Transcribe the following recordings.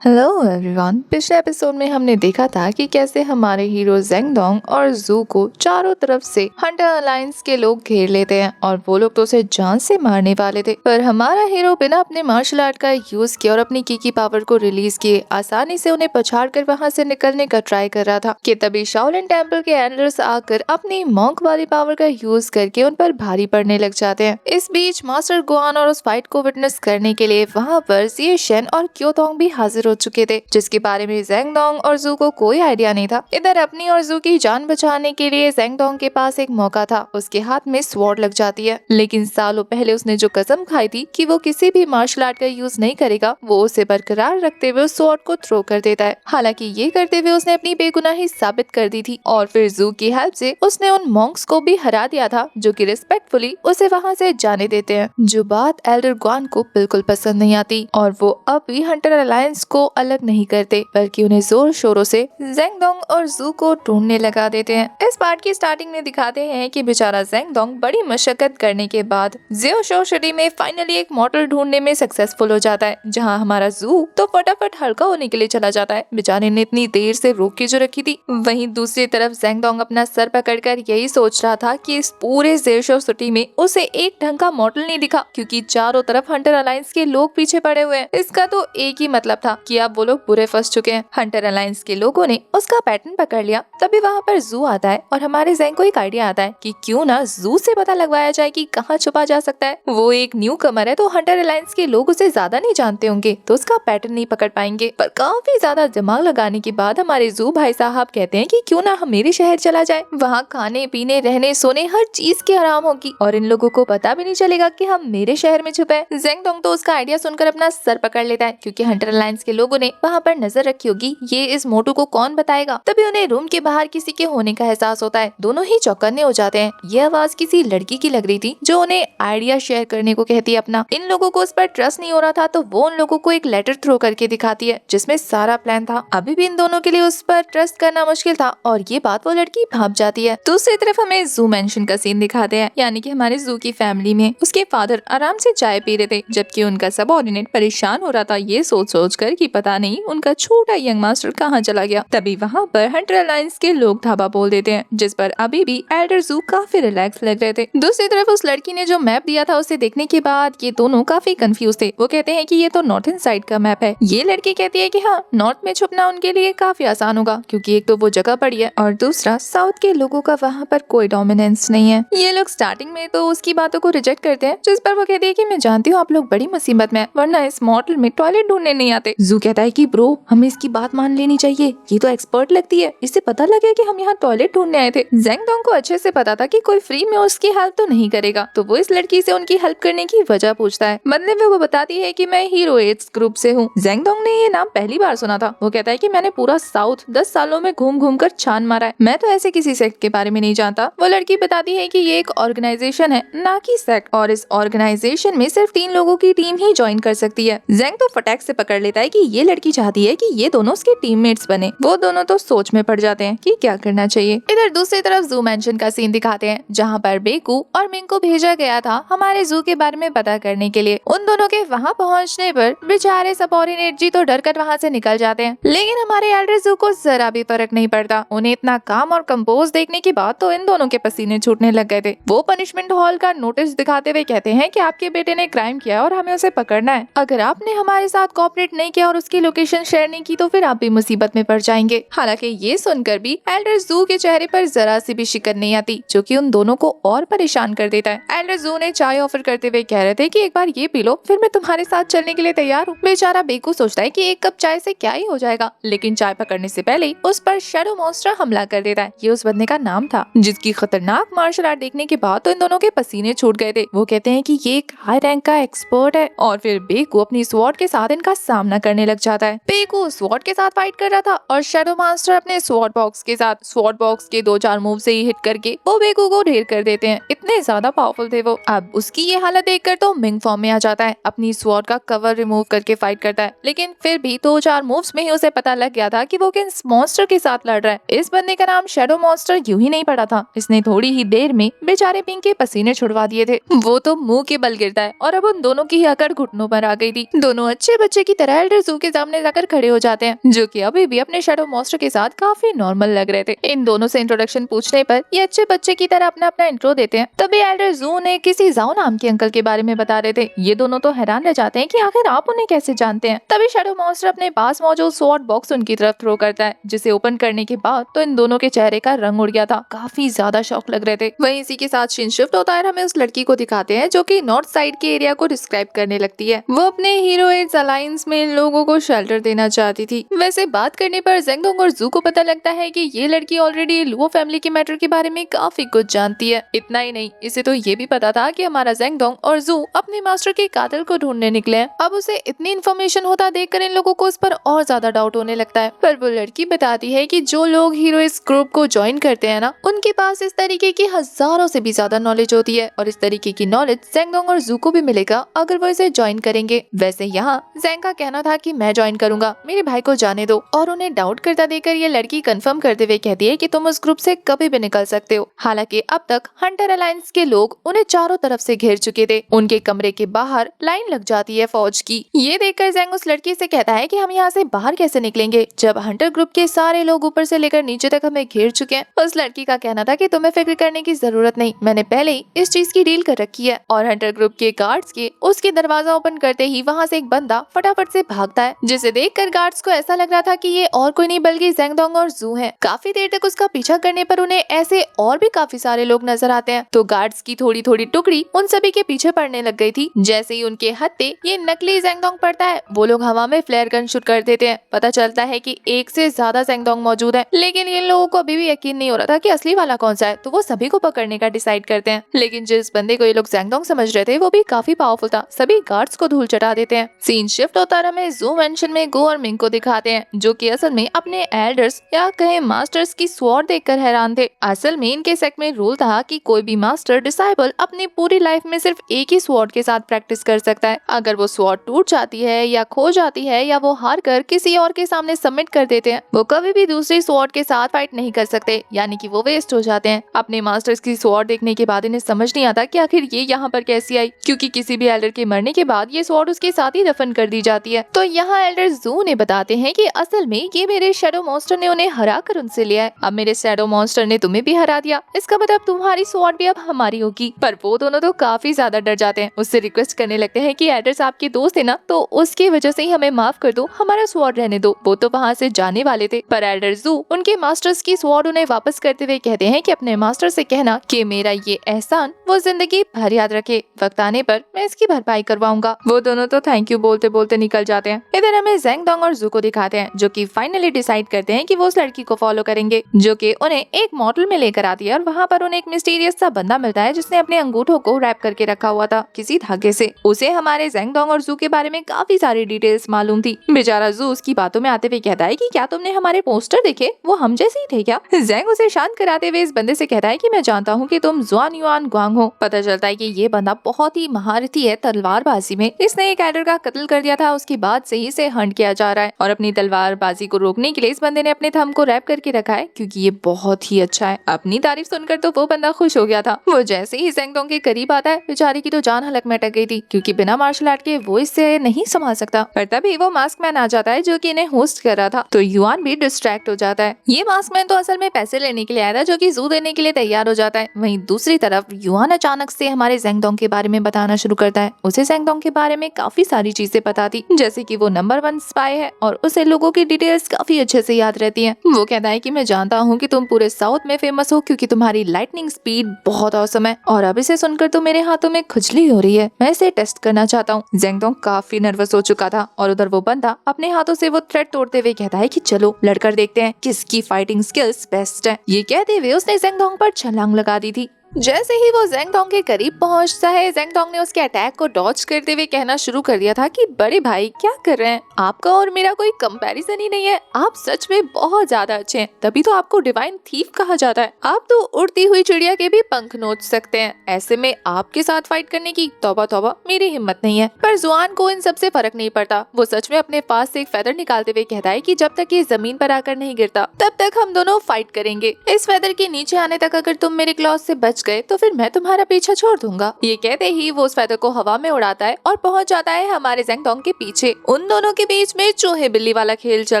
Hello everyone. पिछले episode में हमने देखा था कि कैसे हमारे हीरो जेंगडोंग और जू को चारों तरफ से हंटर अलायंस के लोग घेर लेते हैं और वो लोग तो उसे जान से मारने वाले थे, पर हमारा हीरो बिना अपने मार्शल आर्ट का यूज किए और अपनी की पावर को रिलीज किए आसानी से उन्हें पछाड़ कर वहाँ से निकलने का ट्राई कर रहा था कि तभी शाओलिन टेम्पल के एल्डर्स आकर अपनी मॉन्क वाली पावर का यूज करके उन पर भारी पड़ने लग जाते हैं। इस बीच मास्टर गुआन और उस फाइट को विटनेस करने के लिए वहाँ पर जिये शेन और क्योतोंग भी हाजिर हो चुके थे, जिसके बारे में जेंगडोंग और जू को कोई आइडिया नहीं था। इधर अपनी और जू की जान बचाने के लिए जेंगडोंग के पास एक मौका था, उसके हाथ में स्वॉर्ड लग जाती है, लेकिन सालों पहले उसने जो कसम खाई थी कि वो किसी भी मार्शल आर्ट का यूज नहीं करेगा, वो उसे बरकरार रखते हुए उस स्वॉर्ड को थ्रो कर देता है। हालांकि ये करते हुए उसने अपनी बेगुनाही साबित कर दी थी और फिर जू की हेल्प से उसने उन मॉन्क्स को भी हरा दिया था, जो कि रिस्पेक्टफुली उसे वहाँ से जाने देते हैं, जो बात एल्डर गुआन को बिल्कुल पसंद नहीं आती और वो अब भी हंटर अलायंस को अलग नहीं करते बल्कि उन्हें जोर शोरों से जेंगडोंग और जू को ढूंढने लगा देते हैं। इस पार्ट की स्टार्टिंग में दिखाते हैं कि बेचारा जेंगडोंग बड़ी मशक्कत करने के बाद जियोशो सिटी में फाइनली एक मॉडल ढूंढने में सक्सेसफुल हो जाता है, जहां हमारा जू तो फटाफट हल्का होने के लिए चला जाता है। बेचारे ने इतनी देर से रोक के जो रखी थी। वहीं दूसरी तरफ जेंगडोंग अपना सर पकड़कर यही सोच रहा था कि इस पूरे जियोशो सिटी में उसे एक ढंग का मॉडल नहीं दिखा, क्योंकि चारों तरफ हंटर अलायंस के लोग पीछे पड़े हुए हैं। इसका तो एक ही मतलब था कि अब वो लोग बुरे फंस चुके हैं। हंटर अलायंस के लोगों ने उसका पैटर्न पकड़ लिया। तभी वहाँ पर जू आता है और हमारे जेंग को एक आइडिया आता है कि क्यों ना जू से पता लगवाया जाए कि कहाँ छुपा जा सकता है। वो एक न्यू कमर है, तो हंटर अलायंस के लोग उसे ज्यादा नहीं जानते होंगे, तो उसका पैटर्न नहीं पकड़ पाएंगे। पर काफी ज्यादा दिमाग लगाने के बाद हमारे जू भाई साहब कहते हैं कि क्यों ना हम मेरे शहर चला जाए, वहाँ खाने पीने रहने सोने हर चीज की आराम होगी और इन लोगों को पता भी नहीं चलेगा कि हम मेरे शहर में छुपे हैं। जेंगडोंग तो उसका आइडिया सुनकर अपना सर पकड़ लेता है, क्योंकि हंटर अलायंस के लोगों ने वहाँ पर नजर रखी होगी, ये इस मोटू को कौन बताएगा। तभी उन्हें रूम के बाहर किसी के होने का एहसास होता है। दोनों ही चौकन्ने हो जाते हैं। ये आवाज किसी लड़की की लग रही थी, जो उन्हें आइडिया शेयर करने को कहती है अपना। इन लोगों को उस पर ट्रस्ट नहीं हो रहा था, तो वो उन लोगों को एक लेटर थ्रो करके दिखाती है, जिसमें सारा प्लान था। अभी भी इन दोनों के लिए उस पर ट्रस्ट करना मुश्किल था और ये बात वो लड़की भाप जाती है। दूसरी तरफ हमें जू मेंशन का सीन दिखाते हैं, यानी कि हमारे जू की फैमिली में उसके फादर आराम से चाय पी रहे थे, जबकि उनका सबऑर्डिनेट परेशान हो रहा था ये सोच कर कि पता नहीं उनका छोटा यंग मास्टर कहाँ चला गया। तभी वहाँ पर हंटर अलायंस के लोग धाबा बोल देते हैं, जिस पर अभी भी एल्डर जू काफी रिलैक्स लग रहे थे। दूसरी तरफ उस लड़की ने जो मैप दिया था उसे देखने के बाद ये दोनों काफी कंफ्यूज थे। वो कहते हैं कि ये तो नॉर्थन साइड का मैप है। ये लड़की कहती है कि हाँ, नॉर्थ में छुपना उनके लिए काफी आसान होगा, क्योंकि एक तो वो जगह बड़ी है और दूसरा साउथ के लोगों का वहाँ पर कोई डोमिनेंस नहीं है। ये लोग स्टार्टिंग में तो उसकी बातों को रिजेक्ट करते हैं, जिस पर वो कहती है कि मैं जानती हूँ आप लोग बड़ी मुसीबत में, वरना इस मॉडल में टॉयलेट ढूंढने नहीं आते। जू कहता है कि ब्रो, हमें इसकी बात मान लेनी चाहिए, ये तो एक्सपर्ट लगती है, इससे पता लगे कि हम यहाँ टॉयलेट ढूंढने आए थे। जेंगडोंग को अच्छे से पता था कि कोई फ्री में उसकी हेल्प तो नहीं करेगा, तो वो इस लड़की से उनकी हेल्प करने की वजह पूछता है। बदले में वो बताती है कि मैं हीरो एड्स ग्रुप से हूँ। जेंगडोंग ने ये नाम पहली बार सुना था। वो कहता है कि मैंने पूरा साउथ 10 सालों में घूम घूम कर छान मारा है, मैं तो ऐसे किसी सेक्ट के बारे में नहीं जानता। वो लड़की बताती है कि ये एक ऑर्गेनाइजेशन है, ना कि सेक्ट, और इस ऑर्गेनाइजेशन में सिर्फ 3 लोगों की टीम ही ज्वाइन कर सकती है। जेंग तो फटाक से पकड़ लेता है कि ये लड़की चाहती है कि ये दोनों उसके टीममेट्स बने। वो दोनों तो सोच में पड़ जाते हैं कि क्या करना चाहिए। इधर दूसरी तरफ जू मेंशन का सीन दिखाते हैं, जहाँ पर बेकू और मिंग को भेजा गया था हमारे जू के बारे में पता करने के लिए। उन दोनों के वहाँ पहुँचने पर बेचारे सबऑर्डिनेट जी तो डर कर वहाँ से निकल जाते हैं, लेकिन हमारे एल्डर जू को जरा भी फर्क नहीं पड़ता। उन्हें इतना काम और कंपोज देखने के बाद तो इन दोनों के पसीने छूटने लग गए थे। वो पनिशमेंट हॉल का नोटिस दिखाते हुए कहते हैं कि आपके बेटे ने क्राइम किया और हमें उसे पकड़ना है। अगर आपने हमारे साथ कोऑपरेट नहीं किया और उसकी लोकेशन शेयर नहीं की, तो फिर आप भी मुसीबत में पड़ जाएंगे। हालांकि ये सुनकर भी एल्डर जू के चेहरे पर जरा सी भी शिकन नहीं आती, जो कि उन दोनों को और परेशान कर देता है। एल्डर जू ने चाय ऑफर करते हुए कह रहे थे कि एक बार ये पी लो, फिर मैं तुम्हारे साथ चलने के लिए तैयार हूँ। बेचारा बेकू सोचता है कि एक कप चाय से क्या ही हो जाएगा, लेकिन चाय पकड़ने से पहले उस पर शैडो मॉन्स्टर हमला कर देता है। ये उस बंदे का नाम था, जिसकी खतरनाक मार्शल आर्ट देखने के बाद तो इन दोनों के पसीने छूट गए थे। वो कहते हैं कि ये एक हाई रैंक का एक्सपर्ट है, और फिर बेकू अपनी स्वॉर्ड के साथ इनका सामना करने लग जाता है। बेकू स्वॉर्ड के साथ फाइट कर रहा था और शैडो मास्टर अपने स्वॉर्ड बॉक्स के साथ स्वॉर्ड बॉक्स के 2-4 मूव से ही हिट करके वो बेकू को ढेर कर देते हैं। इतने ज्यादा पावरफुल थे वो। अब उसकी ये हालत देखकर तो मिंग फॉर्म में आ जाता है, अपनी स्वॉर्ड का कवर रिमूव करके फाइट करता है, लेकिन फिर भी 2-4 मूव्स में ही उसे पता लग गया था कि वो किस मॉन्स्टर के साथ लड़ रहा है। इस बंदे का नाम शैडो मॉन्स्टर यूं ही नहीं पड़ा था, इसने थोड़ी ही देर में बेचारे पिंक के पसीने छुड़वा दिए थे। वो तो मुंह के बल गिरता है और अब उन दोनों की ही अकड़ घुटनों पर आ गई थी। दोनों अच्छे बच्चे की तरह एल्डर जू के सामने जाकर खड़े हो जाते हैं, जो कि अभी भी अपने शैडो मॉन्स्टर के साथ काफी नॉर्मल लग रहे थे। इन दोनों से इंट्रोडक्शन पूछने पर ये अच्छे बच्चे की तरह अपना अपना इंट्रो देते हैं। तभी एल्डर जू ने किसी जाओ नाम के अंकल के बारे में बता रहे थे। ये दोनों तो हैरान रह जाते हैं कि आखिर आप उन्हें कैसे जानते हैं। तभी शैडो मॉन्स्टर अपने पास मौजूद स्वॉर्ड बॉक्स उनकी तरफ थ्रो करता है, जिसे ओपन करने के बाद तो इन दोनों के चेहरे का रंग उड़ गया था। काफी ज्यादा शॉक लग रहे थे। वहीं इसी के साथ सीन शिफ्ट होता है, हमें उस लड़की को दिखाते हैं जो कि नॉर्थ साइड के एरिया को डिस्क्राइब करने लगती है। वो अपने हीरोइड्स अलायंस में इन लोगों को शेल्टर देना चाहती थी। वैसे बात करने पर जेंगडोंग और जू को पता लगता है कि ये लड़की ऑलरेडी लुओ फैमिली के मैटर के बारे में काफी कुछ जानती है। इतना ही नहीं, इसे तो ये भी पता था कि हमारा जेंगडोंग और जू अपने मास्टर के कातिल को ढूंढने निकले हैं। अब उसे इतनी इन्फॉर्मेशन होता देखकर इन लोगों को उस पर और ज्यादा डाउट होने लगता है। पर वो लड़की बताती है कि जो लोग हीरो इस ग्रुप को ज्वाइन करते हैं ना, उनके पास इस तरीके की हजारों से भी ज्यादा नॉलेज होती है और इस तरीके की नॉलेज जेंगडोंग और जू को भी मिलेगा अगर वो इसे ज्वाइन करेंगे। वैसे यहाँ जेंग का कहना था कि मैं ज्वाइन करूंगा, मेरे भाई को जाने दो। और उन्हें डाउट करता देखकर ये लड़की कंफर्म करते हुए कहती है कि तुम उस ग्रुप से कभी भी निकल सकते हो। हालांकि अब तक हंटर अलायंस के लोग उन्हें चारों तरफ से घेर चुके थे। उनके कमरे के बाहर लाइन लग जाती है फौज की। ये देखकर जेंग उस लड़की से कहता है कि हम यहाँ से बाहर कैसे निकलेंगे जब हंटर ग्रुप के सारे लोग ऊपर से लेकर नीचे तक हमें घेर चुके हैं। उस लड़की का कहना था कि तुम्हें फिक्र करने की जरूरत नहीं, मैंने पहले ही इस चीज की डील कर रखी है। और हंटर ग्रुप के गार्ड्स के उसके दरवाजा ओपन करते ही वहाँ से एक बंदा फटाफट से भागता है, जिसे देखकर गार्ड्स को ऐसा लग रहा था कि ये और कोई नहीं बल्कि जेंगडोंग और जू है। काफी देर तक उसका पीछा करने पर उन्हें ऐसे और भी काफी सारे लोग नजर आते हैं, तो गार्ड्स की थोड़ी थोड़ी टुकड़ी उन सभी के पीछे पड़ने लग गई थी। जैसे ही उनके हद पे ये नकली जेंगडोंग पड़ता है, वो लोग हवा में फ्लेयर गन शूट कर देते हैं। पता चलता है कि एक से ज्यादा जेंगडोंग मौजूद है, लेकिन इन लोगों को अभी भी यकीन नहीं हो रहा था कि असली वाला कौन सा है, तो वो सभी को पकड़ने का डिसाइड करते हैं। लेकिन जिस बंदे को ये लोग जेंगडोंग समझ रहे थे वो भी काफी पावरफुल था। सभी गार्ड्स को धूल चटा देते हैं। सीन शिफ्ट होता है, हमें जू मेंशन में गो और मिंग को दिखाते हैं, जो कि असल में अपने एल्डर्स या कहे मास्टर्स की स्वॉर्ड देखकर हैरान थे। असल में इनके सेक्ट में रूल था कि कोई भी मास्टर डिसाइबल अपनी पूरी लाइफ में सिर्फ एक ही स्वॉर्ड के साथ प्रैक्टिस कर सकता है। अगर वो स्वॉर्ड टूट जाती है या खो जाती है या वो हार कर किसी और के सामने सबमिट कर देते हैं, वो कभी भी दूसरी स्वॉर्ड के साथ फाइट नहीं कर सकते, यानी कि वो वेस्ट हो जाते हैं। अपने मास्टर्स की स्वॉर्ड देखने के बाद इन्हें समझ नहीं आता कि आखिर ये यहाँ पर कैसी आई, क्योंकि किसी भी एल्डर के मरने के बाद ये स्वॉर्ड उसके साथ ही दफन कर दी जाती है। तो यहाँ एल्डर जू ने बताते हैं कि असल में ये मेरे शैडो मॉन्स्टर ने उन्हें हरा कर उनसे लिया है। अब मेरे शैडो मॉन्स्टर ने तुम्हें भी हरा दिया, इसका मतलब तुम्हारी स्वॉर्ड भी अब हमारी होगी। पर वो दोनों तो काफी ज्यादा डर जाते हैं। उससे रिक्वेस्ट करने लगते हैं कि एल्डर्स आपके दोस्त है ना, तो उसकी वजह से ही हमें माफ कर दो, हमारा स्वॉर्ड रहने दो। वो तो वहाँ से जाने वाले थे। पर एल्डर जू उनके मास्टर्स की स्वॉर्ड उन्हें वापस करते हुए कहते हैं कि अपने मास्टर से कहना कि मेरा ये एहसान वो जिंदगी भर याद रखे, वक्त आने पर मैं इसकी भरपाई करवाऊंगा। वो दोनों तो थैंक यू बोलते बोलते निकल जाते हैं। इधर हमें जेंगडोंग और जू को दिखाते हैं, जो कि फाइनली डिसाइड करते हैं कि वो उस लड़की को फॉलो करेंगे, जो कि उन्हें एक मॉडल में लेकर आती है। और वहाँ पर उन्हें एक मिस्टीरियस सा बंदा मिलता है जिसने अपने अंगूठों को रैप करके रखा हुआ था किसी धागे से। उसे हमारे जेंगडोंग और जू के बारे में काफी सारी डिटेल्स मालूम थी। बेचारा जू उसकी बातों में आते हुए कहता है कि क्या तुमने हमारे पोस्टर देखे, वो हम जैसे ही थे क्या? जेंग उसे शांत कराते हुए इस बंदे से कहता है कि मैं जानता हूँ कि तुम जुआन युआन ग्वांग हो। पता चलता है कि ये बंदा बहुत ही महारथी है तलवारबाजी में। इसने एक एल्डर का कत्ल कर दिया था, उसके बाद से ही इसे हंट किया जा रहा है। और अपनी तलवारबाजी को रोकने के लिए इस बंदे ने अपने थंब को रैप करके रखा है, क्योंकि ये बहुत ही अच्छा है। अपनी तारीफ सुनकर तो वो बंदा खुश हो गया था। वो जैसे ही जेंगडोंग के करीब आता है, बेचारी की तो जान हलक में अटक गई थी, क्योंकि बिना मार्शल आर्ट के वो इससे नहीं संभाल सकता। पर तभी वो मास्क मैन आ जाता है, जो कि इन्हें होस्ट कर रहा था। तो युआन भी डिस्ट्रैक्ट हो जाता है। ये मास्क मैन तो असल में पैसे लेने के लिए आया था, जो कि जू देने के लिए तैयार हो जाता है। वहीं दूसरी तरफ युआन अचानक से हमारे जेंगडोंग के बारे में बताना शुरू करता है। उसे जेंगडोंग के बारे में काफी सारी चीजें पता थी, जैसे कि वो नंबर 1 स्पाई है और उसे लोगों की डिटेल्स काफी अच्छे से याद रहती हैं। वो कहता है कि मैं जानता हूँ कि तुम पूरे साउथ में फेमस हो, क्योंकि तुम्हारी लाइटनिंग स्पीड बहुत औसम है। और अब इसे सुनकर तो मेरे हाथों में खुजली हो रही है, मैं इसे टेस्ट करना चाहता हूँ। जेंगडोंग काफी नर्वस हो चुका था और उधर वो बंदा अपने हाथों से वो थ्रेड तोड़ते हुए कहता है कि चलो लड़कर देखते हैं किसकी फाइटिंग स्किल्स बेस्ट है। ये कहते हुए उसने जेंगडोंग पर छलांग लगा दी थी। जैसे ही वो जेंगडोंग के करीब पहुंचता है, जेंगडोंग ने उसके अटैक को डॉज करते हुए कहना शुरू कर दिया था कि बड़े भाई क्या कर रहे हैं, आपका और मेरा कोई कंपैरिजन ही नहीं है, आप सच में बहुत ज्यादा अच्छे हैं, तभी तो आपको डिवाइन थीफ कहा जाता है। आप तो उड़ती हुई चिड़िया के भी पंख नोच सकते हैं, ऐसे में आपके साथ फाइट करने की तौबा तौबा मेरी हिम्मत नहीं है। पर जुआन को इन सबसे फर्क नहीं पड़ता। वो सच में अपने पास से एक फेदर निकालते हुए कहता है कि जब तक ये जमीन पर आकर नहीं गिरता तब तक हम दोनों फाइट करेंगे। इस फेदर के नीचे आने तक अगर तुम मेरे क्लॉज से बच बच गए तो फिर मैं तुम्हारा पीछा छोड़ दूंगा। ये कहते ही वो उस फेदर को हवा में उड़ाता है और पहुंच जाता है हमारे ज़ेंगडोंग के पीछे। उन दोनों के बीच में चूहे बिल्ली वाला खेल चल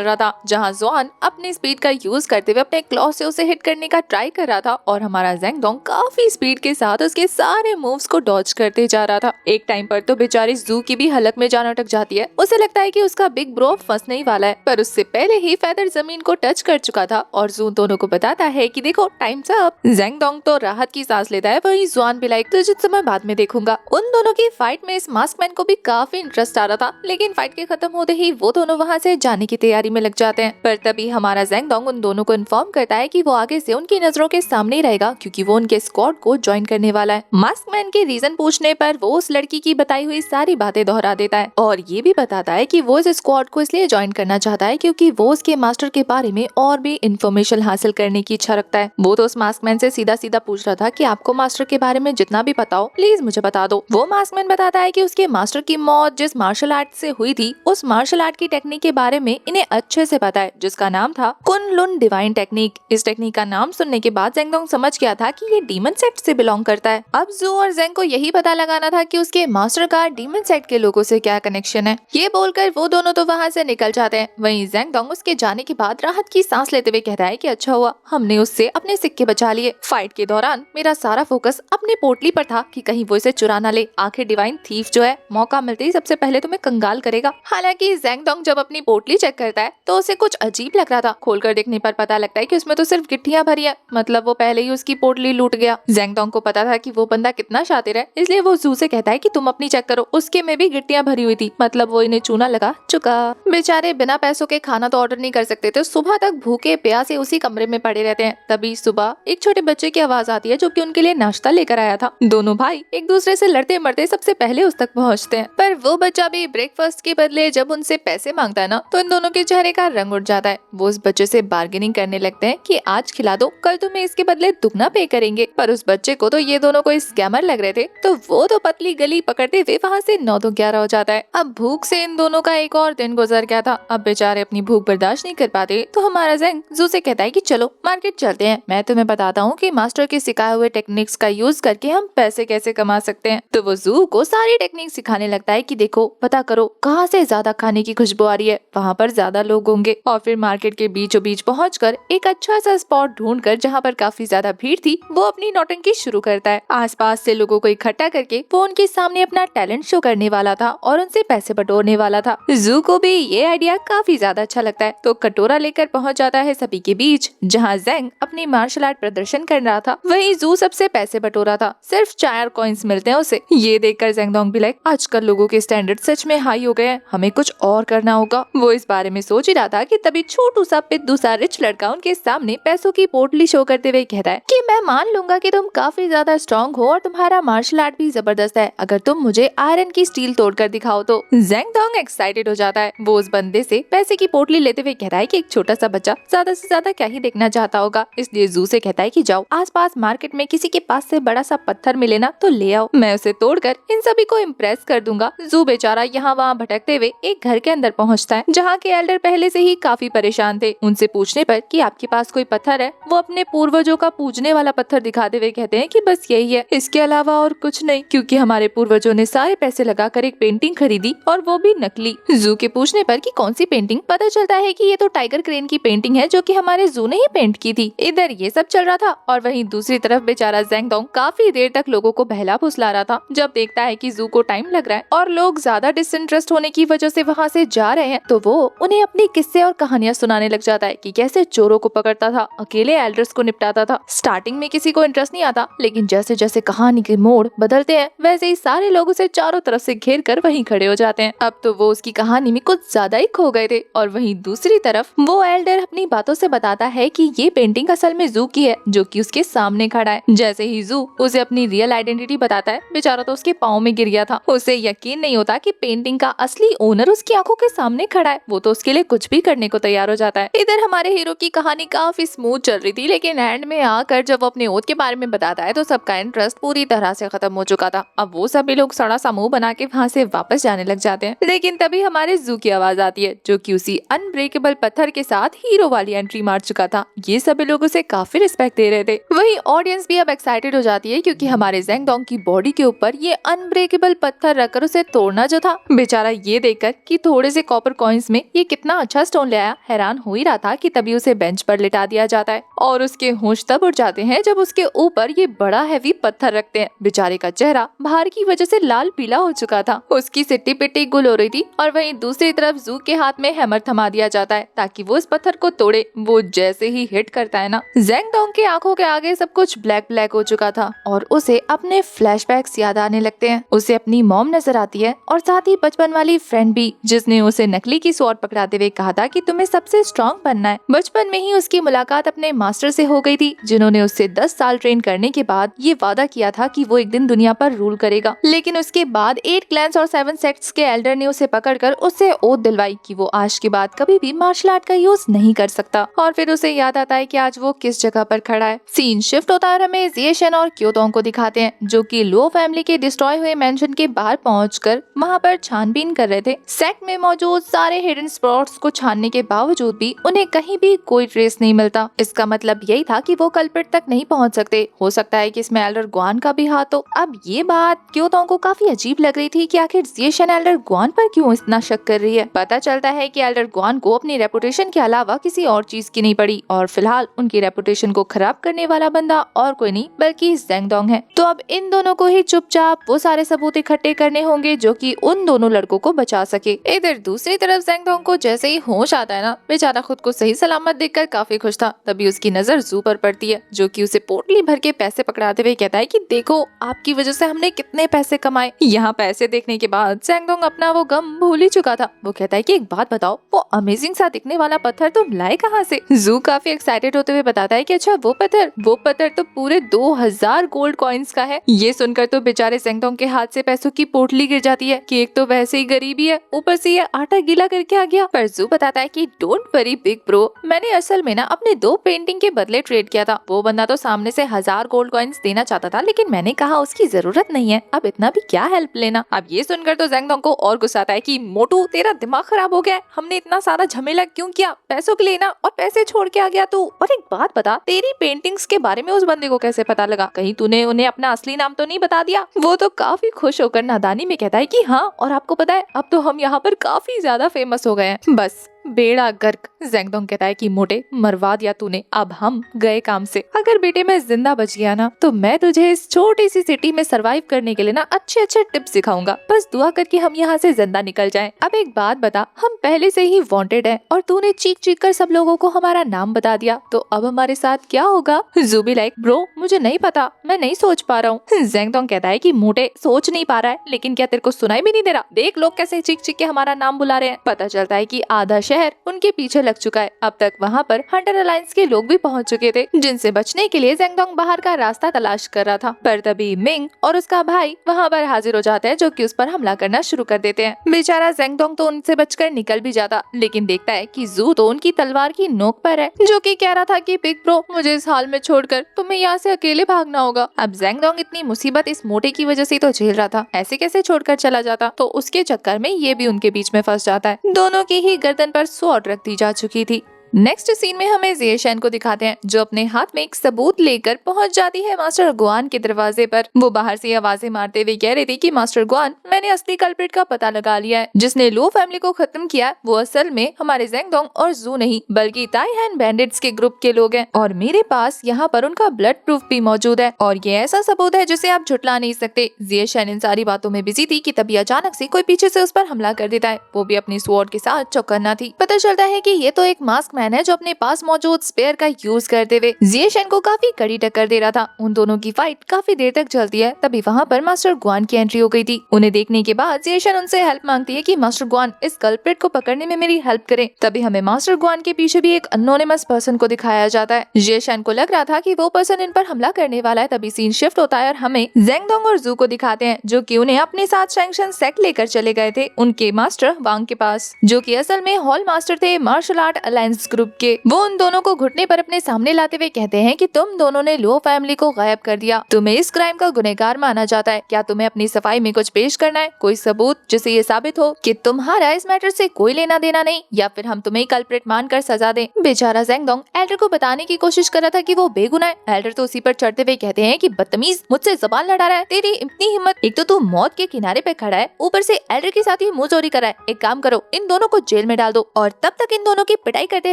रहा था, जहाँ ज़ुआन अपनी स्पीड का यूज करते हुए अपने क्लॉ से उसे हिट करने का ट्राई कर रहा था और हमारा ज़ेंगडोंग काफी स्पीड के साथ उसके सारे मूव्स को डॉज करते जा रहा था। एक टाइम पर तो बेचारी जू की भी हलक में जान अटक जाती है। उसे लगता है कि उसका बिग ब्रो फंसने ही वाला है, पर उससे पहले ही फेदर जमीन को टच कर चुका था और जू दोनों को बताता है कि देखो टाइम्स अप। ज़ेंगडोंग तो राहत की सांस लेता है, वहीं ज़ुआन भी लाइक तुझे समय बाद में देखूंगा। उन दोनों की फाइट में इस मास्कमैन को भी काफी इंटरेस्ट आ रहा था, लेकिन फाइट के खत्म होते ही वो दोनों वहाँ से जाने की तैयारी में लग जाते हैं। पर तभी हमारा ज़ेंगडोंग उन दोनों को इन्फॉर्म करता है कि वो आगे से उनकी नजरों के सामने ही रहेगा, क्योंकि वो उनके स्क्वाड को ज्वाइन करने वाला है। मास्कमैन के रीजन पूछने पर वो उस लड़की की बताई हुई सारी बातें दोहरा देता है और ये भी बताता है कि वो इस स्क्वाड को इसलिए ज्वाइन करना चाहता है क्योंकि वो उसके मास्टर के बारे में और भी इंफॉर्मेशन हासिल करने की इच्छा रखता है। वो तो उस मास्कमैन से सीधा सीधा पूछ रहा था कि आपको मास्टर के बारे में जितना भी पता हो प्लीज मुझे बता दो। वो मास्कमैन बताता है कि उसके मास्टर की मौत जिस मार्शल आर्ट से हुई थी, उस मार्शल आर्ट की टेक्निक के बारे में इन्हें अच्छे से पता है, जिसका नाम था कुन लुन डिवाइन टेक्निक। इस टेक्निक का नाम सुनने के बाद ज़ेंगडोंग समझ गया था कि ये डीमन सेक्ट से बिलोंग करता है। अब जू और ज़ेंग को यही पता लगाना था कि उसके मास्टर का डीमन सेक्ट के लोगों से क्या कनेक्शन है। ये बोलकर वो दोनों तो वहाँ से निकल जाते हैं। वहीं ज़ेंगडोंग उसके जाने के बाद राहत की सांस लेते हुए कहता है कि अच्छा हुआ हमने उससे अपने सिक्के बचा लिए। फाइट के दौरान मेरा सारा फोकस अपने पोटली पर था कि कहीं वो इसे चुरा ना ले। आखिर डिवाइन थीफ जो है मौका मिलते ही सबसे पहले तुम्हें कंगाल करेगा। हालांकि ज़ेंगडोंग जब अपनी पोटली चेक करता है तो उसे कुछ अजीब लग रहा था। खोलकर देखने पर पता लगता है कि उसमें तो सिर्फ गिट्टियां भरी है, मतलब वो पहले ही उसकी पोटली लूट गया। ज़ेंगडोंग को पता था कि वो बंदा कितना शातिर है, इसलिए वो जू से कहता है कि तुम अपनी चेक करो, उसके में भी गिट्टियां भरी हुई थी, मतलब वो इन्हें चूना लगा चुका। बेचारे बिना पैसों के खाना तो ऑर्डर नहीं कर सकते थे, सुबह तक भूखे प्यासे उसी कमरे में पड़े रहते हैं। तभी सुबह एक छोटे बच्चे की आवाज आती है जो कि उनके लिए नाश्ता लेकर आया था। दोनों भाई एक दूसरे से लड़ते मरते सबसे पहले उस तक पहुंचते हैं, पर वो बच्चा भी ब्रेकफास्ट के बदले जब उनसे पैसे मांगता है ना तो इन दोनों के चेहरे का रंग उड़ जाता है। वो उस बच्चे से बार्गेनिंग करने लगते हैं कि आज खिला दो, कल तुम्हें इसके बदले दुगना पे करेंगे। पर उस बच्चे को तो ये दोनों कोई स्कैमर लग रहे थे, तो वो तो पतली गली पकड़ते हुए वहाँ से 9 तो 11 हो जाता है। अब भूख से इन दोनों का एक और दिन गुजर गया था। अब बेचारे अपनी भूख बर्दाश्त नहीं कर पाते, तो हमारा ज़ेंग जू से कहता है कि चलो मार्केट चलते हैं, मैं तुम्हें बताता हूँ कि मास्टर के सिखाए हुए टेक्निक्स का यूज करके हम पैसे कैसे कमा सकते हैं। तो वो जू को सारी टेक्निक सिखाने लगता है कि देखो पता करो कहाँ से ज्यादा खाने की खुशबू आ रही है, वहाँ पर ज्यादा लोग होंगे। और फिर मार्केट के बीचों बीच पहुंचकर एक अच्छा सा स्पॉट ढूंढकर जहाँ पर काफी ज्यादा भीड़ थी, वो अपनी नौटंकी शुरू करता है। आसपास से लोगों को इकट्ठा करके वो उनके सामने अपना टैलेंट शो करने वाला था और उनसे पैसे बटोरने वाला था। जू को भी ये आइडिया काफी ज्यादा अच्छा लगता है, तो कटोरा लेकर पहुंच जाता है सभी के बीच, जहाँ ज़ेंग अपनी मार्शल आर्ट प्रदर्शन कर रहा था। वहीं जू सबसे पैसे बटोरा था, सिर्फ 4 कॉइन्स मिलते हैं उसे। ये देखकर ज़ेंगडोंग भी लाइक आजकल लोगों के स्टैंडर्ड सच में हाई हो गए हैं, हमें कुछ और करना होगा। वो इस बारे में सोच ही रहा था कि तभी छोटू सा पिद्दू सा रिच लड़का उनके सामने पैसों की पोटली शो करते हुए कहता है कि मैं मान लूंगा कि तुम काफी ज्यादा स्ट्रॉन्ग हो और तुम्हारा मार्शल आर्ट भी जबरदस्त है, अगर तुम मुझे आयरन की स्टील तोड़कर दिखाओ तो। ज़ेंगडोंग एक्साइटेड हो जाता है। वो उस बंदे से पैसे की पोटली लेते हुए कहता है कि एक छोटा सा बच्चा ज्यादा से ज्यादा क्या ही देखना चाहता होगा, इसलिए जू से कहता है कि जाओ आसपास मार्केट में किसी के पास से बड़ा सा पत्थर मिले ना तो ले आओ, मैं उसे तोड़कर इन सभी को इम्प्रेस कर दूंगा। जू बेचारा यहाँ वहाँ भटकते हुए एक घर के अंदर पहुँचता है, जहाँ के एल्डर पहले से ही काफी परेशान थे। उनसे पूछने पर कि आपके पास कोई पत्थर है, वो अपने पूर्वजों का पूजने वाला पत्थर दिखाते हुए कहते हैं कि बस यही है, इसके अलावा और कुछ नहीं, क्योंकि हमारे पूर्वजों ने सारे पैसे लगाकर एक पेंटिंग खरीदी और वो भी नकली। जू के पूछने पर कि कौन सी पेंटिंग, पता चलता है कि ये तो टाइगर क्रेन की पेंटिंग है जो कि हमारे जू ने ही पेंट की थी। इधर ये सब चल रहा था और वहीं दूसरी तरफ बेचारा ज़ेंगडोंग काफी देर तक लोगों को बहला फुसला रहा था। जब देखता है कि जू को टाइम लग रहा है और लोग ज्यादा डिसइंटरेस्ट होने की वजह से वहाँ से जा रहे हैं, तो वो उन्हें अपनी किस्से और कहानियां सुनाने लग जाता है कि कैसे चोरों को पकड़ता था, अकेले एल्डर्स को निपटाता था। स्टार्टिंग में किसी को इंटरेस्ट नहीं आता, लेकिन जैसे जैसे कहानी के मोड़ बदलते हैं वैसे ही सारे लोग उसे चारों तरफ से घेर कर वहीं खड़े हो जाते हैं। अब तो वो उसकी कहानी में कुछ ज्यादा ही खो गए थे। और वहीं दूसरी तरफ वो एल्डर अपनी बातों से बताता है कि ये पेंटिंग असल में जू की है, जो कि उसके सामने खड़ा है। जैसे ही जू उसे अपनी रियल आइडेंटिटी बताता है, बेचारा तो उसके पाँव में गिर गया था। उसे यकीन नहीं होता कि पेंटिंग का असली ओनर उसकी आंखों के सामने खड़ा है। वो तो उसके लिए कुछ भी करने को तैयार हो जाता है। इधर हमारे हीरो की कहानी काफी स्मूथ चल रही थी, लेकिन एंड में आकर जब वो अपने ओथ के बारे में बताता है तो सबका इंटरेस्ट पूरी तरह से खत्म हो चुका था। अब वो सभी लोग सड़ा सा मुंह बना के वहाँ से वापस जाने लग जाते हैं। लेकिन तभी हमारे जू की आवाज आती है, जो कि उसी अनब्रेकेबल पत्थर के साथ हीरो वाली एंट्री मार चुका था। ये सभी लोग उसे काफी रिस्पेक्ट दे रहे थे। वहीं ऑडियंस भी अब एक्साइटेड हो जाती है क्योंकि हमारे जेंगडोंग की बॉडी के ऊपर ये अनब्रेकेबल पत्थर रखकर उसे तोड़ना जो था। बेचारा ये देखकर कि थोड़े से कॉपर कॉइन्स में ये कितना अच्छा स्टोन ले आया, हैरान हो ही रहा था कि तभी उसे बेंच पर लिटा दिया जाता है और उसके होश तब उड़ जाते हैं जब उसके ऊपर ये बड़ा हैवी पत्थर रखते हैं। बेचारे का चेहरा भार की वजह से लाल पीला हो चुका था, उसकी सिट्टी पिट्टी गुल हो रही थी और वहीं दूसरी तरफ जू के हाथ में हैमर थमा दिया जाता है ताकि वो इस पत्थर को तोड़े। वो जैसे ही हिट करता है ना, जेंगडोंग की आंखों के आगे सब कुछ ब्लैक ब्लैक हो चुका था और उसे अपने फ्लैशबैक्स याद आने लगते हैं। उसे अपनी मॉम नजर आती है और साथ ही बचपन वाली फ्रेंड भी, जिसने उसे नकली की स्वॉर्ड पकड़ाते हुए कहा था कि तुम्हें सबसे स्ट्रॉन्ग बनना है। बचपन में ही उसकी मुलाकात अपने मास्टर से हो गई थी, जिन्होंने उससे 10 साल ट्रेन करने के बाद ये वादा किया था कि वो एक दिन दुनिया पर रूल करेगा। लेकिन उसके बाद 8 क्लैंस और 7 सेक्ट्स के एल्डर ने उसे पकड़कर उससे ओथ दिलवाई कि वो आज के बाद कभी भी मार्शल आर्ट का यूज नहीं कर सकता। और फिर उसे याद आता है कि आज वो किस जगह पर खड़ा है। सीन शिफ्ट होता है और हमें जिएशन और क्योतोंग को दिखाते हैं, जो कि लो फैमिली के डिस्ट्रॉय हुए मेंशन के बाहर पहुंचकर वहां पर छानबीन कर रहे थे। सेट में मौजूद सारे हिडन स्पॉट्स को छानने के बावजूद भी उन्हें कहीं भी कोई ट्रेस नहीं मिलता। इसका मतलब यही था कि वो कल्प्रिट तक नहीं पहुंच सकते। हो सकता है कि इसमें एल्डर ग्वान का भी हाथ हो। अब ये बात क्योतोंग को काफी अजीब लग रही थी कि आखिर जिएशन एल्डर ग्वान पर क्यों इतना शक कर रही है। पता चलता है कि एल्डर ग्वान को अपनी रेपुटेशन के अलावा किसी और चीज की नहीं पड़ी और फिलहाल उनकी रेपुटेशन को खराब करने वाला बंदा और कोई नहीं बल्कि जेंगडोंग है। तो अब इन दोनों को ही चुपचाप वो सारे सबूत इकट्ठे करने होंगे जो कि उन दोनों लड़कों को बचा सके। इधर दूसरी तरफ जेंगडोंग को जैसे ही होश आता है ना, बेचारा खुद को सही सलामत देखकर काफी खुश था। तभी उसकी नजर जू पर पड़ती है, जो कि उसे पोटली भर के पैसे पकड़ाते हुए कहता है कि देखो आपकी वजह से हमने कितने पैसे कमाए। यहाँ पैसे देखने के बाद जेंगडोंग अपना वो गम भूल ही चुका था। वो कहता है कि एक बात बताओ, वो अमेजिंग सा दिखने वाला पत्थर तुम लाए कहाँ से? जू काफी एक्साइटेड होते हुए बताता है कि अच्छा वो पत्थर तो पूरे 2000 गोल्ड कॉइन्स का है। ये सुनकर तो बेचारे जेंगडोंग के हाथ से पैसों की पोटली गिर जाती है कि एक तो वैसे ही गरीबी है, ऊपर से ये आटा गीला करके आ गया। पर जू बताता है कि डोंट वरी बिग ब्रो, मैंने असल में ना अपने 2 पेंटिंग के बदले ट्रेड किया था। वो बंदा तो सामने से 1000 गोल्ड कॉइन्स देना चाहता था, लेकिन मैंने कहा उसकी जरूरत नहीं है, अब इतना भी क्या हेल्प लेना। अब ये सुनकर तो जेंगडोंग को और गुस्सा आता है कि मोटू तेरा दिमाग खराब हो गया है, हमने इतना सारा झमेला क्यों किया पैसों के लिए ना, और पैसे छोड़ के आ गया तू। और एक बात बता, तेरी पेंटिंग्स के बारे में उस बंदे को कैसे पता लगा? कहीं तूने उन्हें अपना असली नाम तो नहीं बता दिया? वो तो काफी खुश होकर नादानी में कहता है कि हाँ, और आपको पता है अब तो हम यहाँ पर काफी ज्यादा फेमस हो गए हैं। बस बेड़ा गर्क। जेंगडोंग कहता है कि मोटे मरवा दिया तूने, अब हम गए काम से। अगर बेटे मैं जिंदा बच गया ना, तो मैं तुझे इस छोटी सी सिटी में सरवाइव करने के लिए ना अच्छे अच्छे टिप्स सिखाऊंगा। बस दुआ करके हम यहाँ से जिंदा निकल जाएं। अब एक बात बता, हम पहले से ही वांटेड हैं और तूने चीख चीख कर सब लोगों को हमारा नाम बता दिया, तो अब हमारे साथ क्या होगा? जूबी लाइक ब्रो मुझे नहीं पता, मैं नहीं सोच पा रहा हूँ। जेंगडोंग कहता है कि मोटे सोच नहीं पा रहा है, लेकिन क्या तेरे को सुनाई भी नहीं दे रहा? देख लोग कैसे चीख चीख के हमारा नाम बुला रहे हैं। पता चलता है कि आधा शहर उनके पीछे लग चुका है। अब तक वहाँ पर हंटर अलायंस के लोग भी पहुँच चुके थे, जिनसे बचने के लिए जेंगडोंग बाहर का रास्ता तलाश कर रहा था। पर तभी मिंग और उसका भाई वहाँ पर हाजिर हो जाते हैं, जो कि उस पर हमला करना शुरू कर देते हैं। बेचारा जेंगडोंग तो उनसे बचकर निकल भी जाता, लेकिन देखता है कि जू तो उनकी तलवार की नोक पर है, जो कि कह रहा था कि बिग ब्रो मुझे इस हाल में छोड़कर तुम्हें यहाँ से अकेले भागना होगा। अब जेंगडोंग इतनी मुसीबत इस मोटे की वजह से तो झेल रहा था, ऐसे कैसे छोड़कर चला जाता? तो उसके चक्कर में ये भी उनके बीच में फंस जाता है। दोनों की ही गर्दन पर स्वॉर्ड रख दी जा चुकी थी। नेक्स्ट सीन में हमें जिएशन को दिखाते हैं, जो अपने हाथ में एक सबूत लेकर पहुंच जाती है मास्टर ग्वान के दरवाजे पर। वो बाहर से आवाजें मारते हुए कह रही थी कि मास्टर ग्वान, मैंने असली कल्प्रिट का पता लगा लिया है। जिसने लो फैमिली को खत्म किया वो असल में हमारे जेंगडोंग और जू नहीं, बल्कि ताइहान बैंडिट्स के ग्रुप के लोग हैं। और मेरे पास यहाँ पर उनका ब्लड प्रूफ भी मौजूद है, और ये ऐसा सबूत है जिसे आप झुटला नहीं सकते। जिएशन इन सारी बातों में बिजी थी कि तभी अचानक से कोई पीछे से उस पर हमला कर देता है, वो भी अपनी स्वॉर्ड के साथ। चौकन्ना थी। पता चलता है कि ये तो एक मास्क मैन है, जो अपने पास मौजूद स्पेयर का यूज करते हुए जिएशन को काफी कड़ी टक्कर दे रहा था। उन दोनों की फाइट काफी देर तक चलती है। तभी वहाँ पर मास्टर ग्वान की एंट्री हो गई थी। उन्हें देखने के बाद जिएशन उनसे हेल्प मांगती है कि मास्टर ग्वान इस कल्प्रिट को पकड़ने में मेरी हेल्प करें। तभी हमें मास्टर ग्वान के पीछे भी एक अनोनिमस पर्सन को दिखाया जाता है। जिएशन को लग रहा था कि वो पर्सन इन पर हमला करने वाला है। तभी सीन शिफ्ट होता है और हमें जेंगडोंग और जू को दिखाते हैं, जो कि उन्हें अपने साथ सैंक्शन सेक्ट लेकर चले गए थे उनके मास्टर वांग के पास, जो कि असल में हॉल मास्टर थे मार्शल आर्ट अलायंस ग्रुप के। वो उन दोनों को घुटने पर अपने सामने लाते हुए कहते हैं कि तुम दोनों ने लो फैमिली को गायब कर दिया, तुम्हें इस क्राइम का गुनहगार माना जाता है। क्या तुम्हें अपनी सफाई में कुछ पेश करना है, कोई सबूत जिससे ये साबित हो कि तुम्हारा इस मैटर से कोई लेना देना नहीं, या फिर हम तुम्हें कल्प्रिट मानकर सजा दें। बेचारा ज़ेंगडोंग एल्डर को बताने की कोशिश कर रहा था कि वो बेगुनाह है। एल्डर तो उसी पर चढ़ते हुए कहते हैं कि बदतमीज, मुझसे जबान लड़ा रहा है, तेरी इतनी हिम्मत, एक तो तू मौत के किनारे पे खड़ा है, ऊपर से एल्डर के साथ ही मुंह चोरी कर रहा है। एक काम करो, इन दोनों को जेल में डाल दो और तब तक इन दोनों की पिटाई करते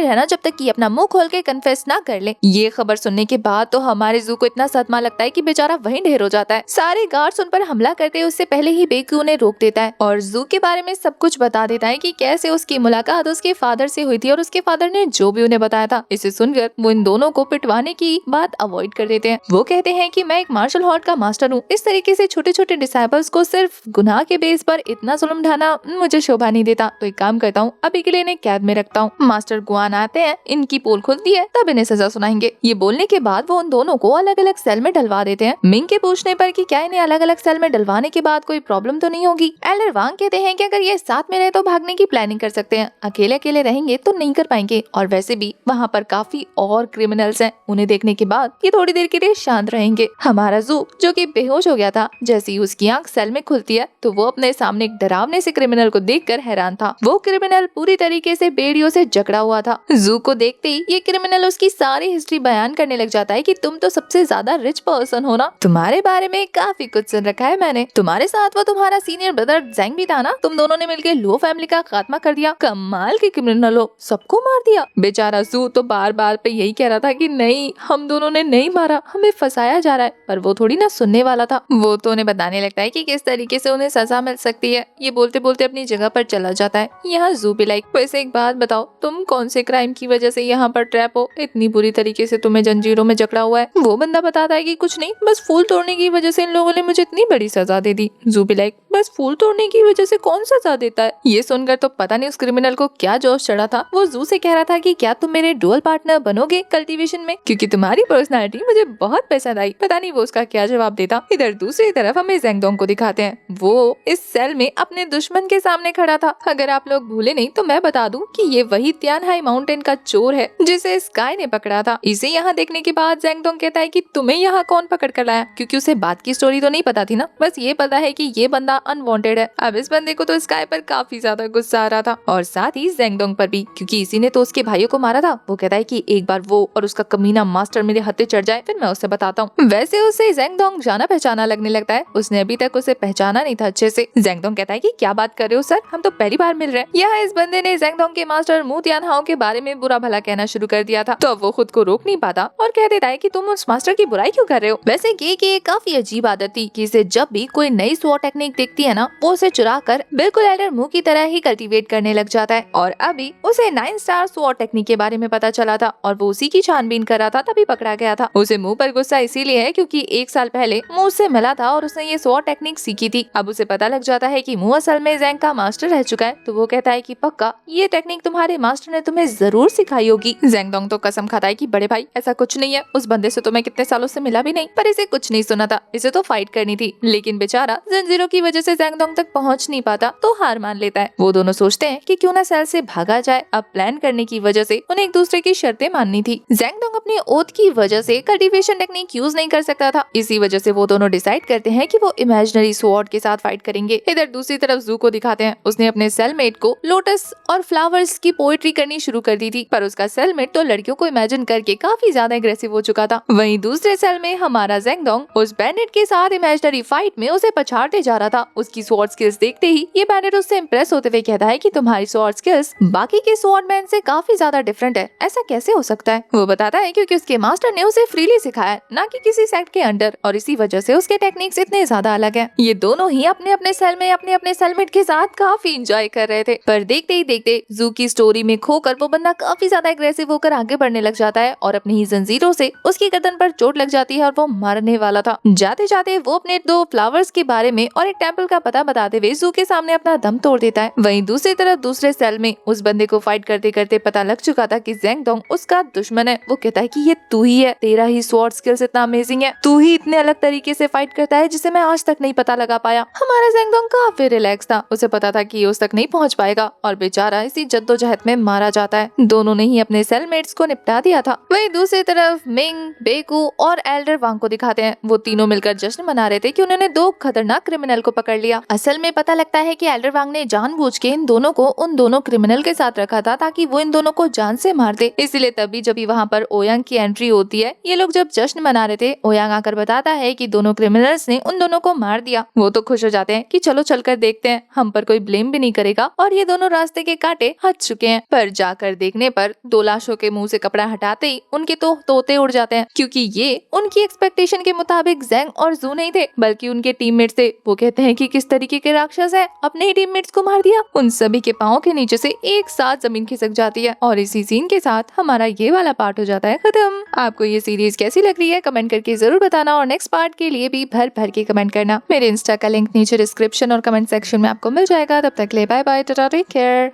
रहना जब तक कि अपना मुंह खोल के कन्फेस ना कर ले। ये खबर सुनने के बाद तो हमारे जू को इतना सदमा लगता है कि बेचारा वहीं ढेर हो जाता है। सारे गार्ड्स उन पर हमला करते उससे पहले ही बेकू उन्हें रोक देता है और जू के बारे में सब कुछ बता देता है कि कैसे उसकी मुलाकात उसके फादर से हुई थी और उसके फादर ने जो भी उन्हें बताया था। इसे सुनकर वो इन दोनों को पिटवाने की बात अवॉइड कर देते हैं। वो कहते हैं कि मैं एक मार्शल आर्ट का मास्टर हूँ, इस तरीके से छोटे छोटे डिसाइपल्स को सिर्फ गुनाह के बेस पर इतना जुल्म ढाना मुझे शोभा नहीं देता, तो एक काम करता हूँ, अभी के लिए इन्हें कैद में रखता हूँ। मास्टर गुआन आते हैं, इनकी पोल खुलती है, तब इन्हें सजा सुनाएंगे। ये बोलने के बाद वो उन दोनों को अलग अलग सेल में डलवा देते हैं। मिंग के पूछने पर कि क्या इन्हें अलग अलग सेल में डलवाने के बाद कोई प्रॉब्लम तो नहीं होगी, एल्डर वांग कहते हैं कि अगर ये साथ में रहे तो भागने की प्लानिंग कर सकते हैं, अकेले अकेले रहेंगे तो नहीं कर पाएंगे, और वैसे भी वहाँ पर काफी और क्रिमिनल्स हैं, उन्हें देखने के बाद ये थोड़ी देर के लिए शांत रहेंगे। हमारा जू जो कि बेहोश हो गया था, जैसे ही उसकी आंख सेल में खुलती है तो वो अपने सामने एक डरावने से क्रिमिनल को देखकर हैरान था। वो क्रिमिनल पूरी तरीके से बेड़ियों से जकड़ा हुआ था। जू को देखते ही ये क्रिमिनल उसकी सारी हिस्ट्री बयान करने लग जाता है कि तुम तो सबसे ज्यादा रिच पर्सन हो ना, तुम्हारे बारे में काफी कुछ सुन रखा है मैंने, तुम्हारे साथ वो तुम्हारा सीनियर ब्रदर ज़ेंग भी था ना, तुम दोनों ने मिलकर लो फैमिली का खात्मा कर दिया, कमाल के क्रिमिनल हो, सबको मार दिया। बेचारा जू तो बार बार पे यही कह रहा था कि नहीं, हम दोनों ने नहीं मारा, हमें फंसाया जा रहा है, पर वो थोड़ी ना सुनने वाला था। वो तो उन्हें बताने लगता है कि किस तरीके से उन्हें सजा मिल सकती है। ये बोलते बोलते अपनी जगह पर चला जाता है। यहाँ जू भी लाइक, वैसे एक बात बताओ, तुम कौन से क्राइम की वजह से यहाँ पर ट्रैप हो, इतनी बुरी तरीके से तुम्हें जंजीरों में जकड़ा हुआ है। वो बंदा बताता है कि कुछ नहीं, बस फूल तोड़ने की वजह से इन लोगों ने मुझे इतनी बड़ी सजा दे दी। जू भी लाइक, बस फूल तोड़ने की वजह से कौन सजा देता है। ये सुनकर तो पता नहीं उस क्रिमिनल को क्या जोश चढ़ा था। वो जू से कह रहा था कि क्या तुम मेरे डुअल पार्टनर बनोगे कल्टीवेशन में, क्योंकि तुम्हारी पर्सनालिटी मुझे बहुत पसंद आई। पता नहीं वो उसका क्या जवाब देता। इधर दूसरी तरफ हमें ज़ेंगडोंग को दिखाते हैं। वो इस सेल में अपने दुश्मन के सामने खड़ा था। अगर आप लोग भूले नहीं तो मैं बता दूं कि ये वही तियानहाई माउंटेन का चोर है जिसे स्काई ने पकड़ा था। इसे यहाँ देखने के बाद ज़ेंगडोंग कहता है कि तुम्हें यहाँ कौन पकड़ कर लाया, क्योंकि उसे बात की स्टोरी तो नहीं पता थी ना, बस ये पता है कि ये बंदा अनवांटेड है। अब इस बंदे को तो स्काई पर काफी ज्यादा गुस्सा आ रहा था और साथ ही ज़ेंगडोंग पर भी, क्योंकि इसी ने तो उसके भाइयों को मारा था। वो कहता है कि एक बार वो और उसका कमीना मास्टर मेरे हत्थे चढ़ जाए फिर मैं उसे बताता हूँ। वैसे उसे ज़ेंगडोंग जाना पहचाना लगने लगता है। उसने अभी तक उसे पहचाना नहीं था अच्छे से। ज़ेंगडोंग कहता है कि क्या बात कर रहे हो सर, हम तो पहली बार मिल रहे हैं। यहाँ इस बंदे ने ज़ेंगडोंग के मास्टर मू तियानहाओ के बारे में बुरा भला कहना शुरू कर दिया था, तो अब वो खुद को रोक नहीं पाता और कह देता है कि तुम उस मास्टर की बुराई क्यों कर रहे हो। वैसे ये कि ये काफी अजीब आदत थी कि इसे जब भी कोई नई स्वॉर्ड टेक्निक दिखती है ना, वो उसे चुरा कर बिल्कुल एल्डर मू की तरह ही कल्टीवेट करने लग जाता है। और अभी उसे 9 स्टार स्वॉर्ड टेक्निक के बारे में पता चला था और वो उसी की छानबीन कर रहा था, तभी पकड़ा गया था। उसे मुंह पर गुस्सा इसीलिए है क्योंकि 1 साल पहले मुंह से मिला था और उसने ये स्वॉर्ड टेक्निक सीखी थी। अब उसे पता लग जाता है कि मुंह असल में ज़ेंग का मास्टर रह चुका है, तो वो कहता है कि पक्का ये टेक्निक तुम्हारे मास्टर ने तुम्हें जरूर सिखाई होगी। ज़ेंगडोंग तो कसम खाता है कि बड़े भाई ऐसा कुछ नहीं है, उस बंदे से तो मैं कितने सालों से मिला भी नहीं, पर इसे कुछ नहीं सुना था, इसे तो फाइट करनी थी। लेकिन बेचारा जंजीरों की वजह से ज़ेंगडोंग तक पहुंच नहीं पाता, तो हार मान लेता है। वो दोनों सोचते हैं कि क्यों ना सेल से भागा जाए। अब प्लान करने की वजह से उन्हें एक दूसरे की शर्तें माननी थी। ज़ेंगडोंग अपनी ओथ की वजह से कल्टीवेशन टेक्निक यूज नहीं कर सकता था, इसी वजह से वो दोनों डिसाइड करते हैं कि वो इमेजिनरी स्वॉर्ड के साथ फाइट करेंगे। इधर दूसरी तरफ जू को दिखाते हैं। उसने अपने सेलमेट को लोटस और फ्लावर्स की पोएट्री करनी शुरू कर दी थी, पर उसका सेलमेट तो लड़कियों को इमेजिन करके काफी ज्यादा एग्रेसिव हो चुका था। वहीं दूसरे सेल में हमारा ज़ेंगडोंग उस बैंडिट के साथ इमेजिनरी फाइट में उसे पछाड़ते जा रहा था। उसकी स्वॉर्ड स्किल्स देखते ही ये बैंडिट उससे इम्प्रेस होते हुए कहता है कि तुम्हारी स्वॉर्ड स्किल्स बाकी के स्वॉर्ड मैन से काफी ज्यादा डिफरेंट है, ऐसा कैसे हो सकता है। वो बताता है क्योंकि उसके मास्टर ने उसे फ्रीली सिखाया, ना कि किसी सेक्ट के अंडर, और इसी वजह से उसके टेक्निक्स इतने ज्यादा अलग हैं। ये दोनों ही अपने अपने सेल में अपने अपने सेलमेट के साथ काफी एंजॉय कर रहे थे, पर देखते ही देखते जू की स्टोरी में खोकर वो बंदा काफी ज्यादा एग्रेसिव होकर आगे बढ़ने लग जाता है और अपनी ही जंजीरों से उसकी गर्दन पर चोट लग जाती है और वो मरने वाला था। जाते जाते वो अपने 2 फ्लावर्स के बारे में और एक टेम्पल टेम्पल का पता बताते हुए जू के सामने अपना दम तोड़ देता है। वहीं दूसरी तरफ दूसरे सेल में उस बंदे को फाइट करते करते पता लग चुका था कि ज़ेंगडोंग उसका दुश्मन है। वो कहता है कि ये तू ही है, तेरा ही स्वॉर्ड स्किल्स इतना अमेजिंग है, तू ही इतने अलग तरीके से फाइट करता है जिसे मैं आज तक नहीं पता लगा पाया। हमारा ज़ेंगडोंग काफी रिलैक्स था, उसे पता था कि उस तक नहीं पहुंच पाएगा और बेचारा इसी जद्दोजहद में मारा जाता है। दोनों ने ही अपने सेलमेट्स को निपटा दिया था। वहीं दूसरी तरफ मिंग, बेकू और एल्डर वांग को दिखाते हैं। वो तीनों मिलकर जश्न मना रहे थे कि उन्होंने 2 खतरनाक क्रिमिनल को पकड़ लिया। असल में पता लगता है कि एल्डर वांग ने जानबूझ के इन दोनों को उन दोनों क्रिमिनल के साथ रखा था ताकि वो इन दोनों को जान से मार दे। इसलिए तभी जब वहाँ पर ओयांग की एंट्री होती है, ये लोग जब जश्न मना रहे थे, ओयांग आकर बताता है कि दोनों क्रिमिनल्स ने उन दोनों को मार दिया। वो तो खुश हो जाते हैं कि चलो चलकर देखते हैं, हम पर कोई ब्लेम भी नहीं करेगा और ये दोनों रास्ते के कांटे हट चुके हैं। पर जाकर देखने पर 2 लाशों के मुंह से कपड़ा हटाते ही उनके तो तोते उड़ जाते हैं, क्योंकि ये उनकी एक्सपेक्टेशन के मुताबिक ज़ेंग और जू नहीं थे बल्कि उनके टीममेट्स थे। वो कहते हैं कि किस तरीके के राक्षस है, अपने ही टीममेट्स को मार दिया। उन सभी के पाँव के नीचे से एक साथ जमीन खिसक जाती है और इसी सीन के साथ हमारा ये वाला पार्ट हो जाता है खत्म। आपको ये सीरीज कैसी लग रही है कमेंट करके जरूर बताना और नेक्स्ट पार्ट के लिए भी भर भर के कमेंट करना। मेरे इंस्टा का लिंक नीचे डिस्क्रिप्शन और कमेंट सेक्शन में आपको मिल जाएगा। तब तक ले bye bye, tata, take care.